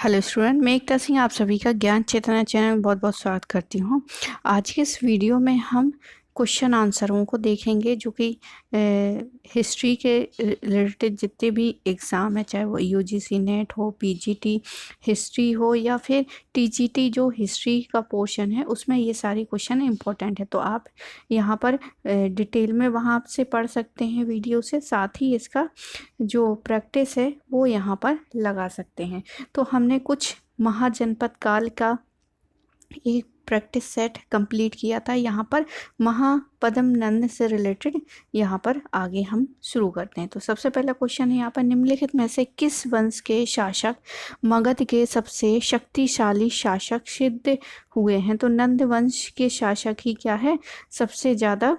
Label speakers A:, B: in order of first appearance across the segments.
A: Hello student, मैं एकता सिंह आप सभी का ज्ञान चेतना चैनल में बहुत बहुत स्वागत करती हूँ। आज के इस वीडियो में हम क्वेश्चन आंसरों को देखेंगे जो कि हिस्ट्री के रिलेटेड जितने भी एग्ज़ाम है, चाहे वो यूजीसी नेट हो, पीजीटी हिस्ट्री हो या फिर टीजीटी जो हिस्ट्री का पोर्शन है उसमें ये सारे क्वेश्चन इंपॉर्टेंट है। तो आप यहाँ पर डिटेल में वहाँ से पढ़ सकते हैं वीडियो से, साथ ही इसका जो प्रैक्टिस है वो यहाँ पर लगा सकते हैं। तो हमने कुछ महाजनपद काल का एक प्रैक्टिस सेट कंप्लीट किया था। यहाँ पर महापद्म नंद से रिलेटेड यहाँ पर आगे हम शुरू करते हैं। तो सबसे पहला क्वेश्चन है यहाँ पर, निम्नलिखित में से किस वंश के शासक मगध के सबसे शक्तिशाली शासक सिद्ध हुए हैं? तो नंद वंश के शासक ही क्या है, सबसे ज़्यादा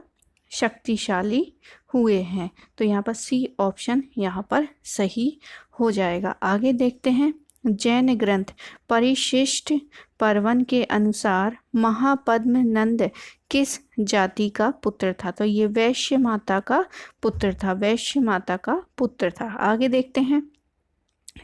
A: शक्तिशाली हुए हैं। तो यहाँ पर सी ऑप्शन यहाँ पर सही हो जाएगा। आगे देखते हैं, जैन ग्रंथ परिशिष्ट पर्वन के अनुसार महापद्म नंद किस जाति का पुत्र था? तो ये वैश्य माता का पुत्र था, वैश्य माता का पुत्र था। आगे देखते हैं,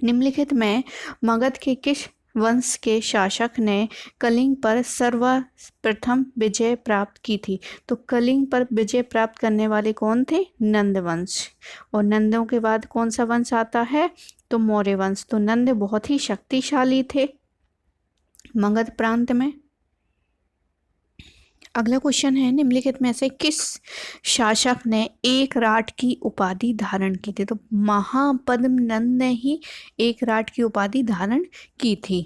A: निम्नलिखित में मगध के किस वंश के शासक ने कलिंग पर सर्वप्रथम विजय प्राप्त की थी? तो कलिंग पर विजय प्राप्त करने वाले कौन थे? नंद वंश। और नंदों के बाद कौन सा वंश आता है? तो मौर्य वंश। तो नंद बहुत ही शक्तिशाली थे मगध प्रांत में। अगला क्वेश्चन है, निम्नलिखित में से किस शासक ने एक राट की उपाधि धारण की थी? तो महापद्म नंद ने ही एक राट की उपाधि धारण की थी।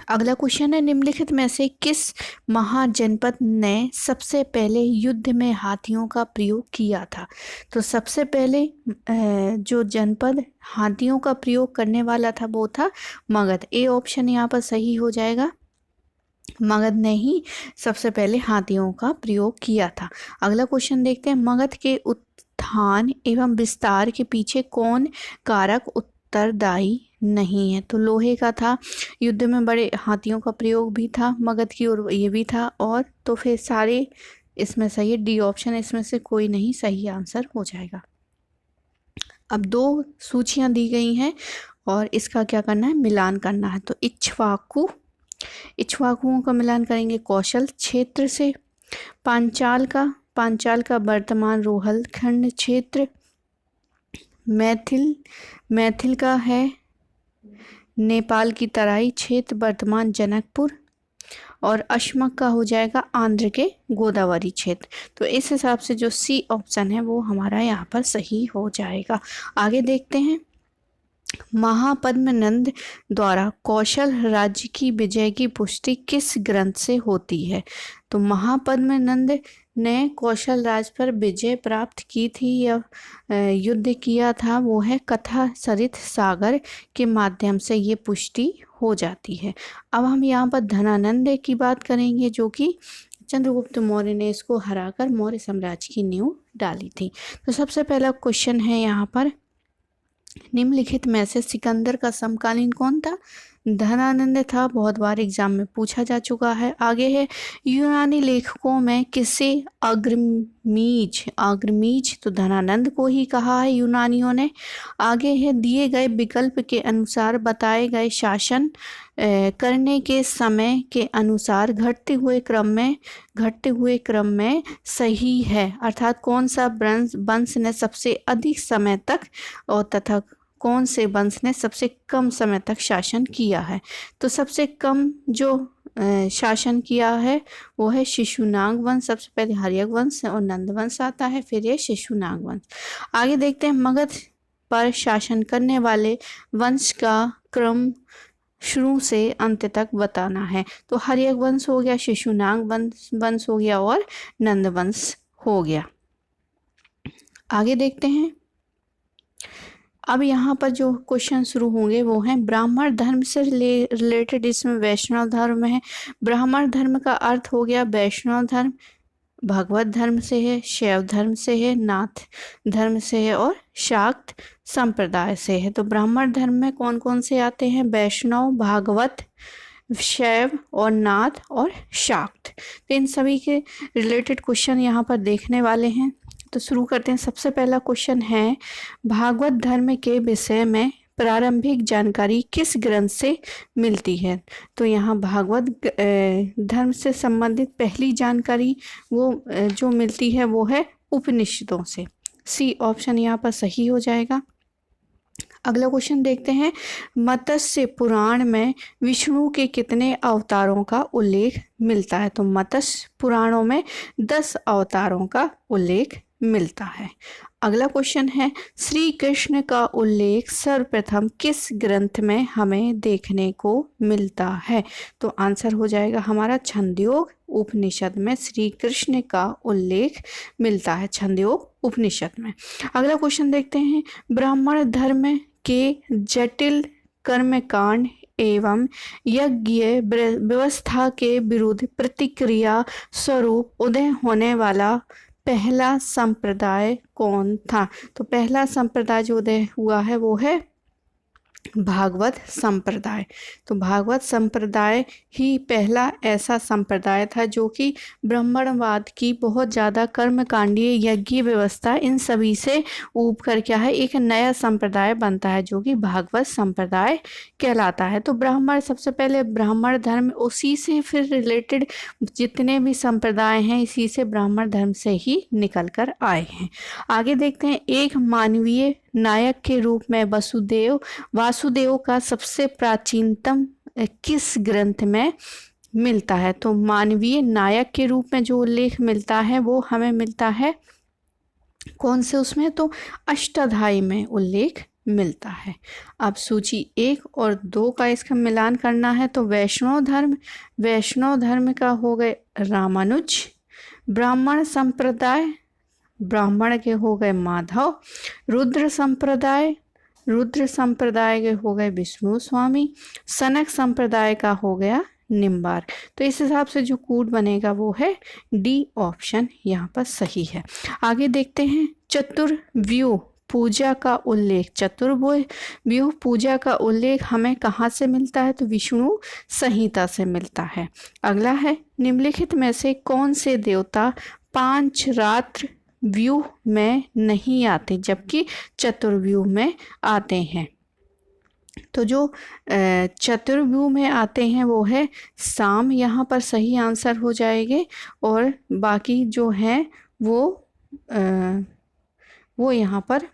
A: अगला क्वेश्चन है, निम्नलिखित में से किस महाजनपद ने सबसे पहले युद्ध में हाथियों का प्रयोग किया था? तो सबसे पहले जो जनपद हाथियों का प्रयोग करने वाला था वो था मगध। ए ऑप्शन यहाँ पर सही हो जाएगा, मगध ने ही सबसे पहले हाथियों का प्रयोग किया था। अगला क्वेश्चन देखते हैं, मगध के उत्थान एवं विस्तार के पीछे कौन कारक उत्तरदायी नहीं है? तो लोहे का था, युद्ध में बड़े हाथियों का प्रयोग भी था मगध की ओर, ये भी था। और तो फिर सारे इसमें सही है, डी ऑप्शन इसमें से कोई नहीं सही आंसर हो जाएगा। अब दो सूचियां दी गई हैं और इसका क्या करना है, मिलान करना है। तो इक्ष्वाकुओं का मिलान करेंगे कौशल क्षेत्र से। पांचाल का वर्तमान रोहलखंड क्षेत्र। मैथिल का है नेपाल की तराई क्षेत्र, वर्तमान जनकपुर। और अश्मक का हो जाएगा आंध्र के गोदावरी क्षेत्र। तो इस हिसाब से जो सी ऑप्शन है वो हमारा यहाँ पर सही हो जाएगा। आगे देखते हैं, महापद्म नंद द्वारा कौशल राज्य की विजय की पुष्टि किस ग्रंथ से होती है? तो महापद्म नंद ने कौशल राज्य पर विजय प्राप्त की थी या युद्ध किया था, वो है कथा सरित सागर के माध्यम से ये पुष्टि हो जाती है। अब हम यहाँ पर धनानंद की बात करेंगे जो कि चंद्रगुप्त मौर्य ने इसको हराकर मौर्य साम्राज्य की नींव डाली थी। तो सबसे पहला क्वेश्चन है यहाँ पर, निम्नलिखित में से सिकंदर का समकालीन कौन था? धनानंद था, बहुत बार एग्जाम में पूछा जा चुका है। आगे है, यूनानी लेखकों में किसे अग्रमीज तो धनानंद को ही कहा है यूनानियों ने। आगे है, दिए गए विकल्प के अनुसार बताए गए शासन करने के समय के अनुसार घटते हुए क्रम में सही है, अर्थात कौन सा वंश ने सबसे अधिक समय तक और तथा कौन से वंश ने सबसे कम समय तक शासन किया है? तो सबसे कम जो शासन किया है वो है शिशुनाग वंश। सबसे पहले हर्यक वंश और नंद वंश आता है, फिर ये शिशुनाग वंश। आगे देखते हैं, मगध पर शासन करने वाले वंश का क्रम शुरू से अंत तक बताना है। तो हर्यक वंश हो गया, शिशुनाग वंश हो गया और नंद वंश हो गया। आगे देखते हैं, अब यहाँ पर जो क्वेश्चन शुरू होंगे वो हैं ब्राह्मण धर्म से रिलेटेड, इसमें वैष्णव धर्म है। ब्राह्मण धर्म का अर्थ हो गया वैष्णव धर्म, भगवत धर्म से है, शैव धर्म से है, नाथ धर्म से है और शाक्त संप्रदाय से है। तो ब्राह्मण धर्म में कौन कौन से आते हैं? वैष्णव, भागवत, शैव और नाथ और शाक्त। तो इन सभी के रिलेटेड क्वेश्चन यहाँ पर देखने वाले हैं। तो शुरू करते हैं। सबसे पहला क्वेश्चन है, भागवत धर्म के विषय में प्रारंभिक जानकारी किस ग्रंथ से मिलती है? तो यहाँ भागवत धर्म से संबंधित पहली जानकारी वो जो मिलती है वो है उपनिषदों से। सी ऑप्शन यहाँ पर सही हो जाएगा। अगला क्वेश्चन देखते हैं, मत्स्य पुराण में विष्णु के कितने अवतारों का उल्लेख मिलता है? तो मत्स्य पुराणों में 10 अवतारों का उल्लेख मिलता है। अगला क्वेश्चन है, श्री कृष्ण का उल्लेख सर्वप्रथम किस ग्रंथ में हमें देखने को मिलता है? तो आंसर हो जाएगा हमारा छंदयोग उपनिषद में श्री कृष्ण का उल्लेख मिलता है, छंदयोग उपनिषद में। अगला क्वेश्चन देखते हैं, ब्राह्मण धर्म के जटिल कर्मकांड एवं यज्ञ व्यवस्था के विरुद्ध प्रतिक्रिया स्वरूप उदय होने वाला पहला संप्रदाय कौन था? तो पहला संप्रदाय जो उदय हुआ है वो है भागवत संप्रदाय। तो भागवत संप्रदाय ही पहला ऐसा संप्रदाय था जो कि ब्राह्मणवाद की बहुत ज़्यादा कर्मकांडीय यज्ञ व्यवस्था इन सभी से ऊब कर क्या है एक नया संप्रदाय बनता है जो कि भागवत संप्रदाय कहलाता है। तो ब्राह्मण सबसे पहले ब्राह्मण धर्म, उसी से फिर रिलेटेड जितने भी संप्रदाय हैं इसी से ब्राह्मण धर्म से ही निकल कर आए हैं। आगे देखते हैं, एक मानवीय नायक के रूप में वासुदेव का सबसे प्राचीनतम किस ग्रंथ में मिलता है? तो मानवीय नायक के रूप में जो उल्लेख मिलता है वो हमें मिलता है कौन से उसमें? तो अष्टाध्यायी में उल्लेख मिलता है। अब सूची 1 और 2 का इसका मिलान करना है। तो वैष्णव धर्म का हो गए रामानुज, ब्राह्मण संप्रदाय ब्राह्मण के हो गए माधव, रुद्र संप्रदाय के हो गए विष्णु स्वामी, सनक संप्रदाय का हो गया निम्बार। तो इस हिसाब से जो कूट बनेगा वो है डी ऑप्शन यहाँ पर सही है। आगे देखते हैं, चतुर्व्यूह पूजा का उल्लेख हमें कहाँ से मिलता है? तो विष्णु संहिता से मिलता है। अगला है, निम्नलिखित में से कौन से देवता पांचरात्र व्यूह में नहीं आते जबकि चतुर्व्यूह में आते हैं? तो जो चतुर्व्यूह में आते हैं वो है साम, यहाँ पर सही आंसर हो जाएंगे। और बाकी जो है वो यहाँ पर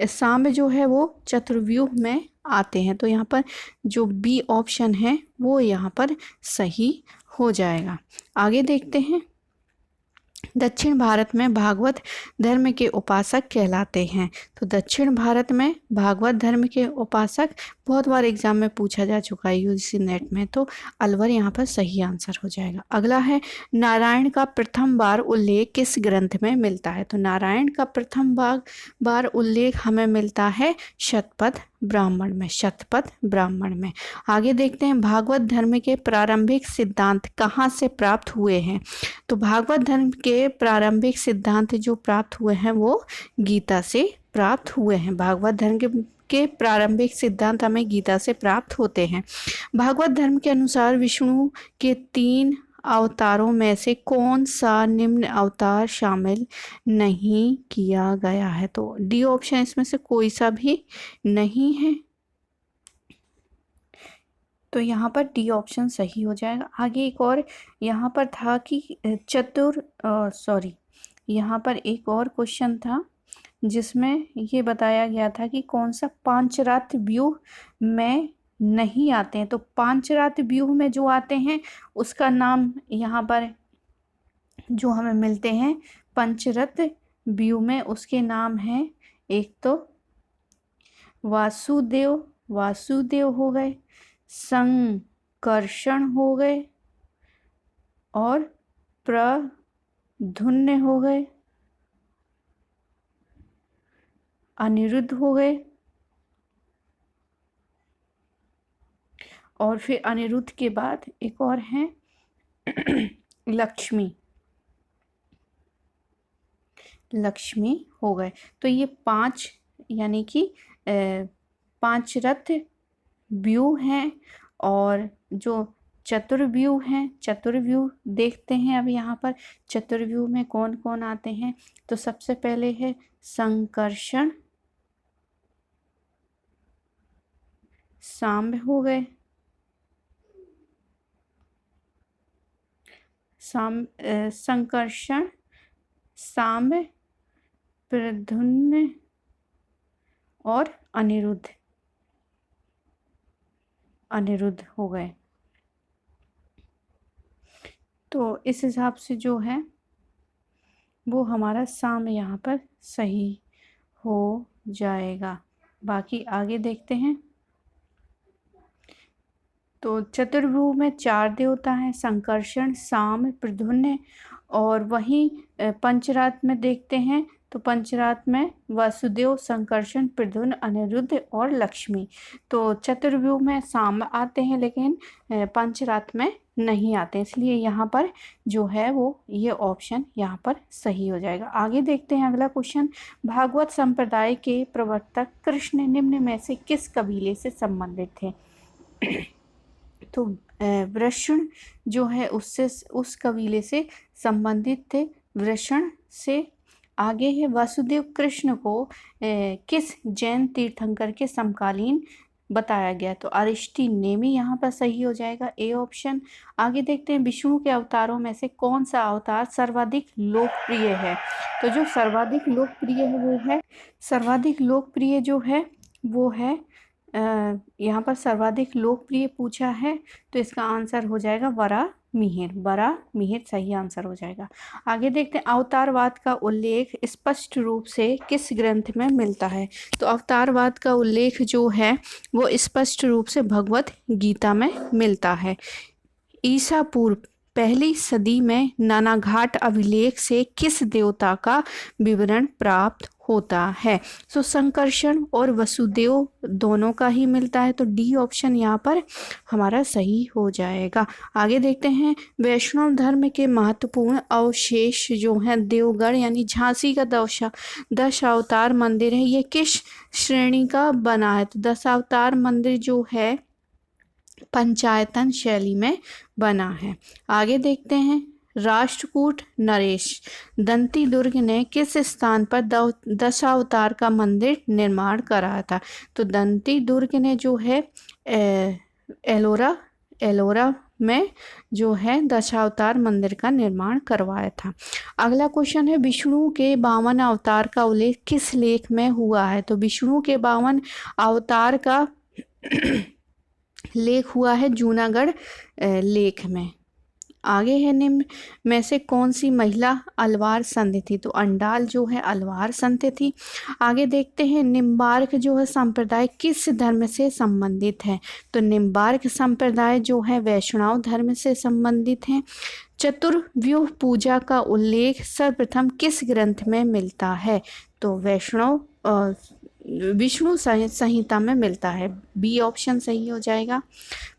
A: साम जो है वो चतुर्व्यूह में आते हैं। तो यहाँ पर जो बी ऑप्शन है वो यहाँ पर सही हो जाएगा। आगे देखते हैं, दक्षिण भारत में भागवत धर्म के उपासक कहलाते हैं। तो दक्षिण भारत में भागवत धर्म के उपासक बहुत बार एग्जाम में पूछा जा चुका है यूजीसी नेट में, तो अलवर यहाँ पर सही आंसर हो जाएगा। अगला है, नारायण का प्रथम बार उल्लेख किस ग्रंथ में मिलता है? तो नारायण का प्रथम बार उल्लेख हमें मिलता है शतपथ ब्राह्मण में। आगे देखते हैं, भागवत धर्म के प्रारंभिक सिद्धांत कहाँ से प्राप्त हुए हैं? तो भागवत धर्म के प्रारंभिक सिद्धांत जो प्राप्त हुए हैं वो गीता से प्राप्त हुए हैं। भागवत धर्म के प्रारंभिक सिद्धांत हमें गीता से प्राप्त होते हैं। भागवत धर्म के अनुसार विष्णु के 3 अवतारों में से कौन सा निम्न अवतार शामिल नहीं किया गया है? तो डी ऑप्शन इसमें से कोई सा भी नहीं है, तो यहाँ पर डी ऑप्शन सही हो जाएगा। आगे एक और यहाँ पर था कि यहाँ पर एक और क्वेश्चन था जिसमें ये बताया गया था कि कौन सा पांचरात्र व्यूह में नहीं आते हैं। तो पांचरात्र व्यूह में जो आते हैं उसका नाम यहाँ पर जो हमें मिलते हैं पंचरत्न व्यूह में, उसके नाम हैं, एक तो वासुदेव हो गए, संकर्षण हो गए और प्रद्युम्न हो गए, अनिरुद्ध हो गए और फिर अनिरुद्ध के बाद एक और हैं लक्ष्मी हो गए। तो ये 5 यानी कि 5 रथ व्यूह हैं और जो चतुर्व्यूह हैं। चतुर्व्यूह देखते हैं अब यहाँ पर चतुर्व्यूह में कौन कौन आते हैं। तो सबसे पहले है संकर्षण, सांब हो गए, संकर्षण, सांब, प्रद्युम्न और अनिरुद्ध, अनिरुद्ध हो गए। तो इस हिसाब से जो है वो हमारा साम यहाँ पर सही हो जाएगा। बाकी आगे देखते हैं। तो चतुर्भुज में 4 देवता हैं, संकर्षण, साम, प्रद्युम्न, और वहीं पंचरात में देखते हैं तो पंचरात में वासुदेव, संकर्षण, प्रद्युम्न, अनिरुद्ध और लक्ष्मी। तो चतुर्व्यूह में साम आते हैं लेकिन पंचरात में नहीं आते, इसलिए यहाँ पर जो है वो ये ऑप्शन यहाँ पर सही हो जाएगा। आगे देखते हैं अगला क्वेश्चन। भागवत संप्रदाय के प्रवर्तक कृष्ण निम्न में से किस कबीले से संबंधित थे। तो वृषण जो है उससे, उस कबीले से संबंधित थे, वृषण से। आगे है वासुदेव कृष्ण को किस जैन तीर्थंकर के समकालीन बताया गया। तो अरिष्टि नेमि यहाँ पर सही हो जाएगा, ए ऑप्शन। आगे देखते हैं विष्णु के अवतारों में से कौन सा अवतार सर्वाधिक लोकप्रिय है। तो जो सर्वाधिक लोकप्रिय है वो है, सर्वाधिक लोकप्रिय जो है वो है यहाँ पर सर्वाधिक लोकप्रिय पूछा है तो इसका आंसर हो जाएगा वराहमिहिर, वराहमिहिर सही आंसर हो जाएगा। आगे देखते हैं अवतारवाद का उल्लेख स्पष्ट रूप से किस ग्रंथ में मिलता है। तो अवतारवाद का उल्लेख जो है वो स्पष्ट रूप से भगवत गीता में मिलता है। ईसा पूर्व पहली सदी में नानाघाट अभिलेख से किस देवता का विवरण प्राप्त होता है। तो संकर्षण और वसुदेव दोनों का ही मिलता है, तो डी ऑप्शन यहाँ पर हमारा सही हो जाएगा। आगे देखते हैं वैष्णव धर्म के महत्वपूर्ण अवशेष जो हैं देवगढ़ यानी झांसी का दशावतार मंदिर है, ये किस श्रेणी का बना है। तो दशावतार मंदिर जो है पंचायतन शैली में बना है। आगे देखते हैं राष्ट्रकूट नरेश दंती दुर्ग ने किस स्थान पर दशावतार का मंदिर निर्माण कराया था। तो दंती दुर्ग ने जो है एलोरा में जो है दशावतार मंदिर का निर्माण करवाया था। अगला क्वेश्चन है विष्णु के 52 अवतार का उल्लेख किस लेख में हुआ है। तो विष्णु के 52 अवतार का लेख हुआ है जूनागढ़ लेख में। आगे है निम्न में से कौन सी महिला अलवार संत थी। तो अंडाल जो है अलवार संत थी। आगे देखते हैं निम्बार्क जो है संप्रदाय किस धर्म से संबंधित है। तो निम्बार्क संप्रदाय जो है वैष्णव धर्म से संबंधित है। चतुर्व्यूह पूजा का उल्लेख सर्वप्रथम किस ग्रंथ में मिलता है। तो विष्णु संहिता में मिलता है, बी ऑप्शन सही हो जाएगा।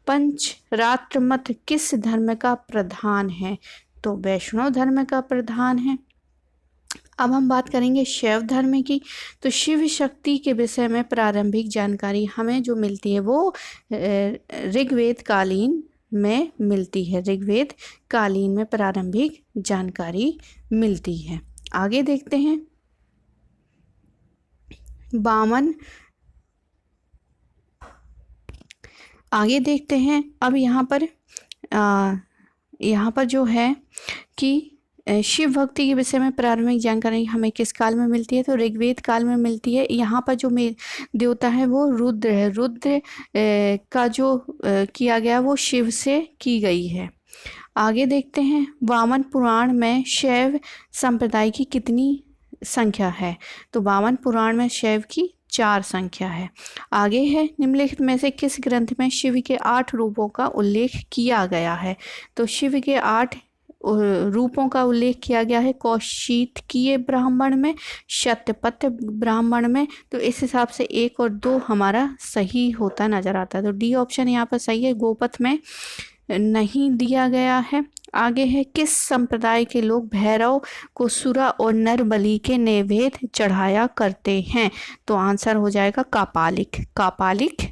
A: पंचरात्र मत किस धर्म का प्रधान है। तो वैष्णव धर्म का प्रधान है। अब हम बात करेंगे शैव धर्म की। तो शिव शक्ति के विषय में प्रारंभिक जानकारी हमें जो मिलती है वो ऋग्वेद कालीन में मिलती है, ऋग्वेद कालीन में प्रारंभिक जानकारी मिलती है। आगे देखते हैं 52। आगे देखते हैं अब यहाँ पर जो है कि शिव भक्ति के विषय में प्रारंभिक जानकारी हमें किस काल में मिलती है। तो ऋग्वेद काल में मिलती है। यहाँ पर जो देवता है वो रुद्र है, रुद्र का जो किया गया वो शिव से की गई है। आगे देखते हैं वामन पुराण में शैव संप्रदाय की कितनी संख्या है। तो वामन पुराण में शैव की 4 संख्या है। आगे है निम्नलिखित में से किस ग्रंथ में शिव के 8 रूपों का उल्लेख किया गया है। तो शिव के 8 रूपों का उल्लेख किया गया है कौशितकीय ब्राह्मण में, शतपथ ब्राह्मण में। तो इस हिसाब से 1 और 2 हमारा सही होता नजर आता है। तो डी ऑप्शन यहाँ पर सही है, गोपथ में नहीं दिया गया है। आगे है किस संप्रदाय के लोग भैरव को सुरा और नर बलि के नैवेद्य चढ़ाया करते हैं। तो आंसर हो जाएगा कापालिक, कापालिक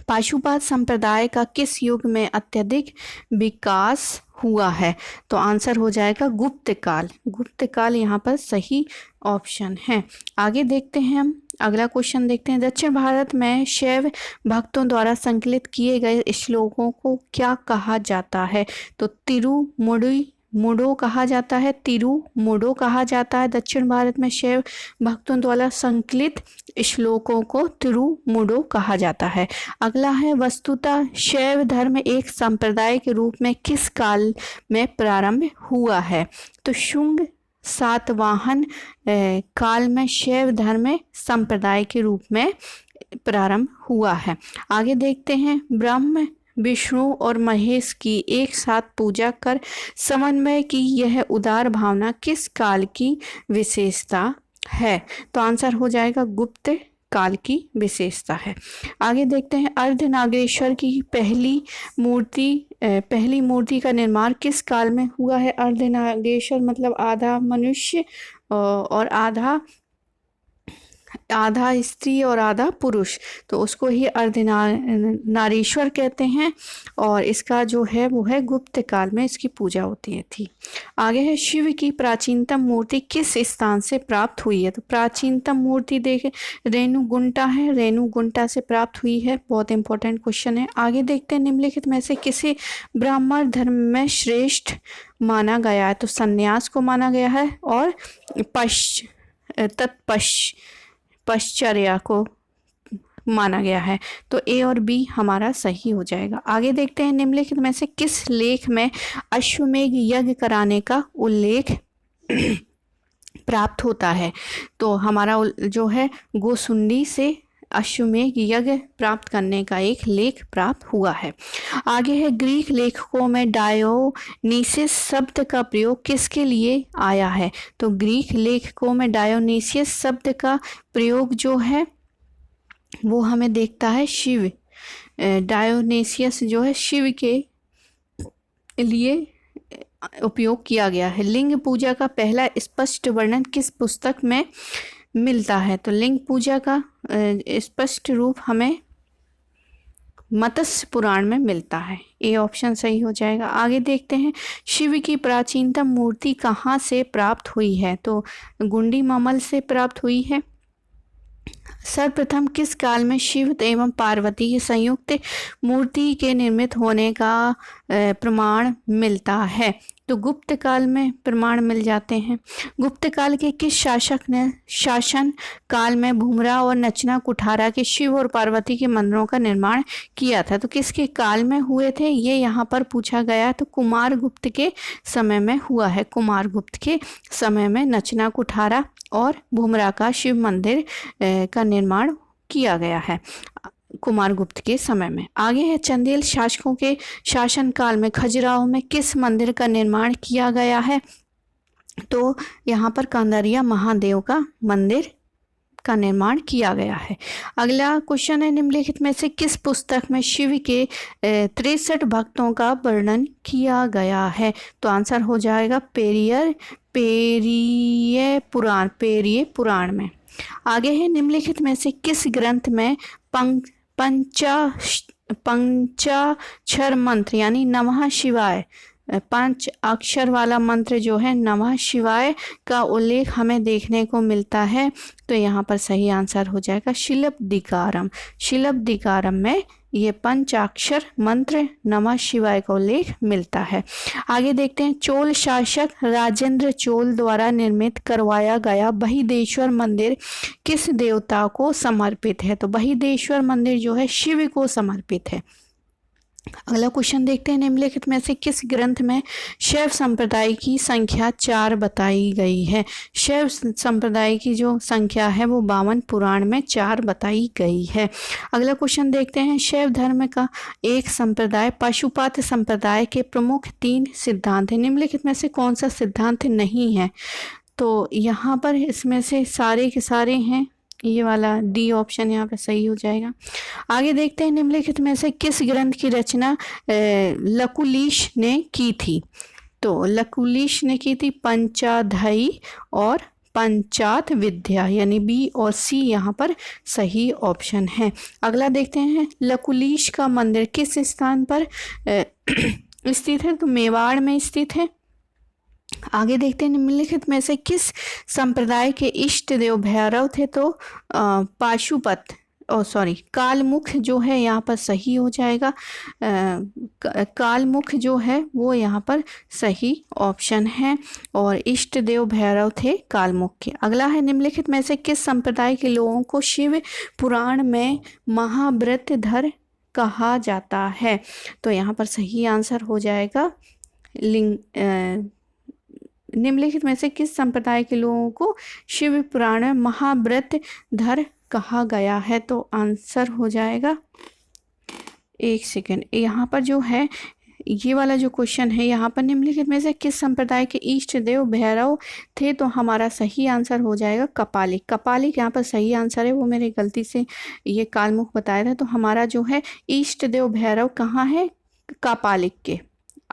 A: पाशुपात संप्रदाय का किस युग में अत्यधिक विकास हुआ है? तो आंसर हो जाएगा गुप्त काल। गुप्त काल यहाँ पर सही ऑप्शन है। आगे देखते हैं हम अगला क्वेश्चन देखते हैं। दक्षिण भारत में शैव भक्तों द्वारा संकलित किए गए श्लोकों को क्या कहा जाता है? तो तिरुमुडो कहा जाता है, तिरुमुडो कहा जाता है। दक्षिण भारत में शैव भक्तों द्वारा संकलित श्लोकों को तिरुमुडो कहा जाता है। अगला है वस्तुतः शैव धर्म एक संप्रदाय के रूप में किस काल में प्रारंभ हुआ है? तो शुंग सातवाहन काल में शैव धर्म संप्रदाय के रूप में प्रारंभ हुआ है। आगे देखते हैं ब्रह्म विष्णु और महेश की एक साथ पूजा कर समन्वय की यह उदार भावना किस काल की विशेषता है? तो आंसर हो जाएगा गुप्त काल की विशेषता है। आगे देखते हैं अर्धनागेश्वर की पहली मूर्ति का निर्माण किस काल में हुआ है? अर्धनागेश्वर मतलब आधा मनुष्य और आधा स्त्री और आधा पुरुष, तो उसको ही अर्धनारीश्वर कहते हैं। और इसका जो है वो है गुप्त काल में इसकी पूजा होती थी। आगे है शिव की प्राचीनतम मूर्ति किस स्थान से प्राप्त हुई है? तो प्राचीनतम मूर्ति देखें रेणुगुंटा है, रेणुगुंटा से प्राप्त हुई है। बहुत इंपॉर्टेंट क्वेश्चन है। आगे देखते हैं निम्नलिखित में से किसे ब्राह्मण धर्म में श्रेष्ठ माना गया है? तो संन्यास को माना गया है और तत्पश्चर्या को माना गया है। तो ए और बी हमारा सही हो जाएगा। आगे देखते हैं निम्नलिखित में से किस लेख में अश्वमेध यज्ञ कराने का उल्लेख प्राप्त होता है? तो हमारा जो है गोसुंडी से अश्वमेध यज्ञ प्राप्त करने का एक लेख प्राप्त हुआ है। आगे है ग्रीक लेखकों में डायोनीसियस शब्द का प्रयोग किसके लिए आया है? तो ग्रीक लेखकों में डायोनीसियस शब्द का प्रयोग जो है वो हमें देखता है शिव, डायोनीसियस जो है शिव के लिए उपयोग किया गया है। लिंग पूजा का पहला स्पष्ट वर्णन किस पुस्तक में मिलता है? तो लिंग पूजा का स्पष्ट रूप हमें मत्स्य पुराण में मिलता है। ए ऑप्शन सही हो जाएगा। आगे देखते हैं शिव की प्राचीनतम मूर्ति कहाँ से प्राप्त हुई है? तो गुंडीममल से प्राप्त हुई है। सर्वप्रथम किस काल में शिव एवं पार्वती की संयुक्त मूर्ति के निर्मित होने का प्रमाण मिलता है? तो गुप्त काल में प्रमाण मिल जाते हैं। गुप्त काल के किस शासक ने शासन काल में भूमरा और नचना कुठारा के शिव और पार्वती के मंदिरों का निर्माण किया था? तो किसके काल में हुए थे ये यहाँ पर पूछा गया। तो कुमार गुप्त के समय में हुआ है। कुमार गुप्त के समय में नचना कुठारा और भूमरा का शिव मंदिर का निर्माण किया गया है कुमार गुप्त के समय में। आगे है चंदेल शासकों के शासनकाल में खजुराहो में किस मंदिर का निर्माण किया गया है? तो यहाँ पर कंदरिया महादेव का मंदिर का निर्माण किया गया है। अगला क्वेश्चन है निम्नलिखित में से किस पुस्तक में शिव के 63 भक्तों का वर्णन किया गया है? तो आंसर हो जाएगा पेरिये पुराण में। आगे है निम्नलिखित में से किस ग्रंथ में पंचाक्षर मंत्र यानी नमः शिवाय 5 अक्षर वाला मंत्र जो है नमः शिवाय का उल्लेख हमें देखने को मिलता है? तो यहाँ पर सही आंसर हो जाएगा शिलप्पदिकारम। शिलप्पदिकारम में ये 5 अक्षर मंत्र नमः शिवाय का उल्लेख मिलता है। आगे देखते हैं चोल शासक राजेंद्र चोल द्वारा निर्मित करवाया गया बहिदेश्वर मंदिर किस देवता को समर्पित है? तो बहिदेश्वर मंदिर जो है शिव को समर्पित है। अगला क्वेश्चन देखते हैं निम्नलिखित में से किस ग्रंथ में शैव संप्रदाय की संख्या 4 बताई गई है? शैव संप्रदाय की जो संख्या है वो 52 पुराण में 4 बताई गई है। अगला क्वेश्चन देखते हैं शैव धर्म का एक संप्रदाय पाशुपात संप्रदाय के प्रमुख 3 सिद्धांत हैं। निम्नलिखित में से कौन सा सिद्धांत नहीं है? तो यहाँ पर इसमें से सारे के सारे हैं। ये वाला डी ऑप्शन यहाँ पे सही हो जाएगा। आगे देखते हैं निम्नलिखित में से किस ग्रंथ की रचना लकुलिश ने की थी? तो लकुलिश ने की थी पंचाध्यायी और पंचात विद्या, यानी बी और सी यहाँ पर सही ऑप्शन है। अगला देखते हैं, लकुलीश का मंदिर किस स्थान पर स्थित है? तो मेवाड़ में स्थित है। आगे देखते हैं, निम्नलिखित में से किस संप्रदाय के इष्ट देव भैरव थे? तो पाशुपत कालमुख जो है यहाँ पर सही हो जाएगा। कालमुख जो है वो यहाँ पर सही ऑप्शन है और इष्ट देव भैरव थे कालमुख के। अगला है, निम्नलिखित में से किस संप्रदाय के लोगों को शिव पुराण में महाव्रतधर कहा जाता है? तो यहाँ पर सही आंसर हो जाएगा निम्नलिखित में से किस संप्रदाय के लोगों को शिव पुराण में महाव्रतधर कहा गया है? तो आंसर हो जाएगा, एक सेकेंड, यहाँ पर जो है ये वाला जो क्वेश्चन है, यहाँ पर निम्नलिखित में से किस संप्रदाय के इष्ट देव भैरव थे? तो हमारा सही आंसर हो जाएगा कपालिक। कपालिक यहाँ पर सही आंसर है, वो मेरे गलती से ये कालमुख बताया था। तो हमारा जो है इष्ट देव भैरव कहाँ है? कपालिक के।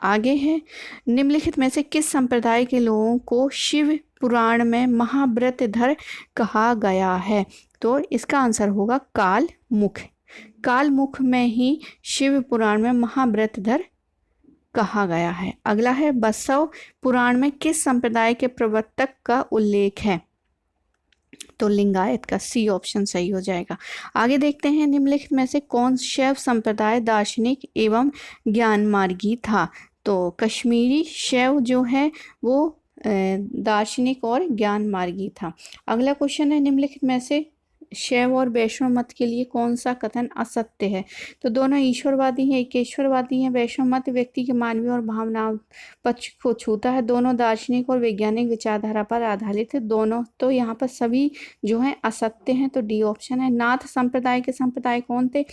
A: आगे है, निम्नलिखित में से किस संप्रदाय के लोगों को शिव पुराण में महाव्रतधर कहा गया है? तो इसका आंसर होगा कालमुख। कालमुख में ही शिव पुराण में महाव्रतधर कहा गया है। अगला है, बसव पुराण में किस संप्रदाय के प्रवर्तक का उल्लेख है? तो लिंगायत का, सी ऑप्शन सही हो जाएगा। आगे देखते हैं, निम्नलिखित में से कौन शैव संप्रदाय दार्शनिक एवं ज्ञान मार्गी था? तो कश्मीरी शैव जो है वो दार्शनिक और ज्ञान मार्गी था। अगला क्वेश्चन है, निम्नलिखित में से शैव और वैष्णव मत के लिए कौन सा कथन असत्य है? तो दोनों ईश्वरवादी हैं, एकेश्वरवादी हैं। वैष्णव मत व्यक्ति के मानवीय और भावनाओं पक्ष को छूता है। दोनों दार्शनिक और वैज्ञानिक विचारधारा पर आधारित है। दोनों, तो यहाँ पर सभी जो है असत्य हैं, तो डी ऑप्शन है। नाथ संप्रदाय के संप्रदाय कौन थे?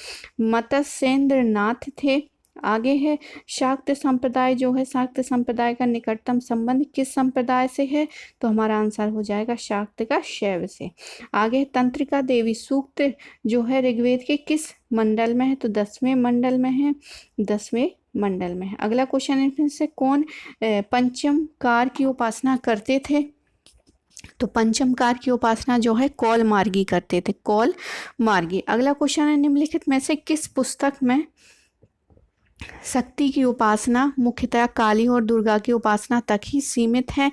A: मत्स्येंद्र नाथ थे। आगे है, शाक्त संप्रदाय जो है, शाक्त संप्रदाय का निकटतम संबंध किस संप्रदाय से है? तो हमारा आंसर हो जाएगा शाक्त का शैव से। आगे, तंत्रिका देवी सूक्त जो है ऋग्वेद के किस मंडल में है? तो 10वें मंडल में है, 10वें मंडल में है। अगला क्वेश्चन, इनमें से कौन पंचम कार की उपासना करते थे? तो पंचम कार की उपासना जो है कौल मार्गी करते थे, कौल मार्गी। अगला क्वेश्चन है, निम्नलिखित में से किस पुस्तक में शक्ति की उपासना मुख्यतः काली और दुर्गा की उपासना तक ही सीमित है?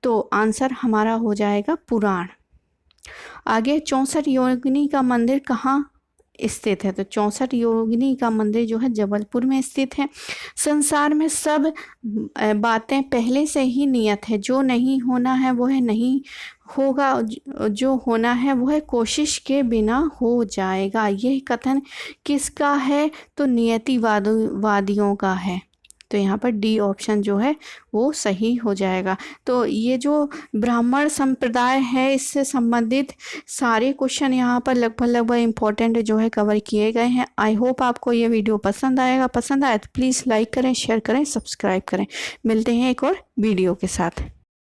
A: तो आंसर हमारा हो जाएगा पुराण। आगे, 64 योगिनी का मंदिर कहाँ स्थित है? तो 64 योगिनी का मंदिर जो है जबलपुर में स्थित है। संसार में सब बातें पहले से ही नियत है, जो नहीं होना है वह नहीं होगा, जो होना है वह कोशिश के बिना हो जाएगा। यह कथन किसका है? तो नियतिवादियों का है। तो यहाँ पर डी ऑप्शन जो है वो सही हो जाएगा। तो ये जो ब्राह्मण संप्रदाय है इससे संबंधित सारे क्वेश्चन यहाँ पर लगभग इम्पोर्टेंट जो है कवर किए गए हैं। आई होप आपको ये वीडियो पसंद आएगा। पसंद आए तो प्लीज़ लाइक करें, शेयर करें, सब्सक्राइब करें। मिलते हैं एक और वीडियो के साथ।